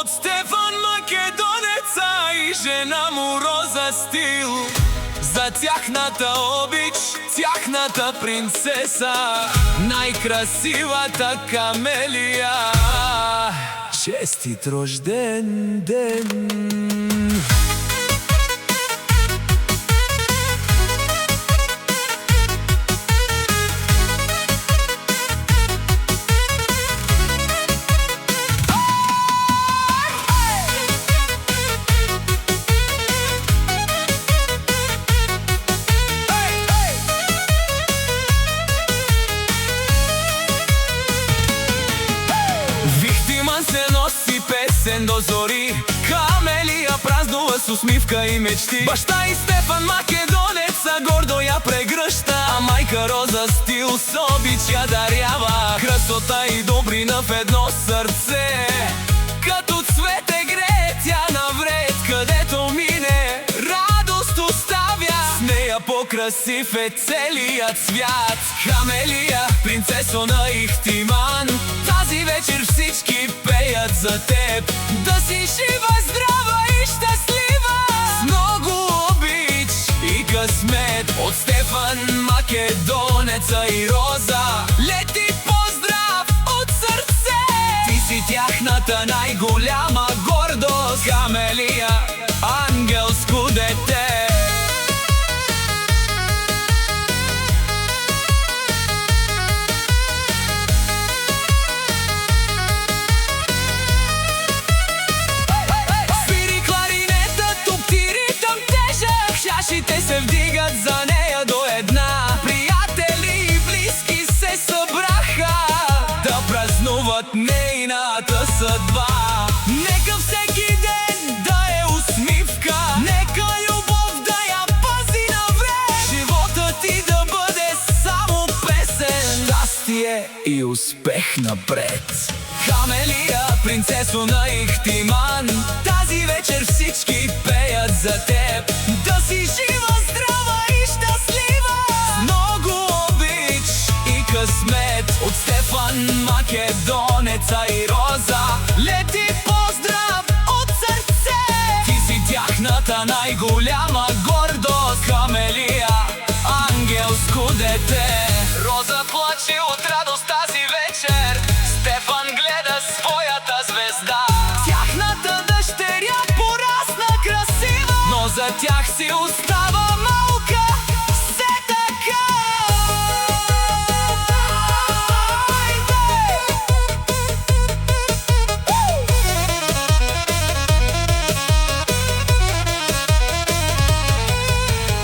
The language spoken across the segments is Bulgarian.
Од Стефан Македонеца и жена му Роза Стил, за тяхната обич, тяхната принцеса, најкрасивата Камелија. Честит рожден ден! Се носи песен до зори, Камелија празнува с усмивка и мечти. Башта и Стефан Македонеца гордо ја прегршта, а мајка Роза Стил с обич ја дарјава. Красота и добрина в едно срце, като цвете грее тя навред, където мине радост оставя. С нея по-красив е целият свят. Камелија, принцесо на Ихтиман, тази вечер всички пеят за теб. Да си жива, здрава и щастлива, с много обич и късмет. От Стефан Македонеца и Роза лети поздрав от сърце. Ти си тяхната най-голяма гордост, Камелија, ангелско дете. Чашите се вдигат за нея до една. Приятели и близки се събраха да празнуват нейната съдба. Нека всеки ден да е усмивка, нека любов да я пази навред. Животът ти да бъде само песен, щастие и успех напред. Камелија, принцесо на Ихтиман, тази вечер всички пеят за теб. Да си жива, здрава и щастлива, с много обич и късмет. От Стефан Македонеца и Роза лети поздрав от сърце. Ти си тяхната най-голяма гордост, Камелија, ангелско дете. Роза плаче от радост тази вечер, Стефан гледа своята звезда. Тяхната дъщеря порасна красива, но за тях си остава малка все така.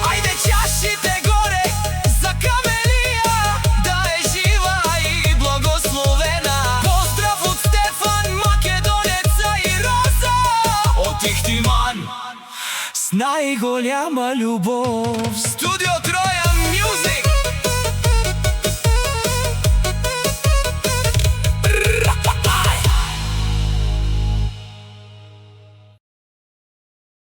Айде чашите горе за Камелија, да е жива и благословена. Поздрав от Стефан Македонеца и Роза от Ихтиман, с най-голяма любов. Студиото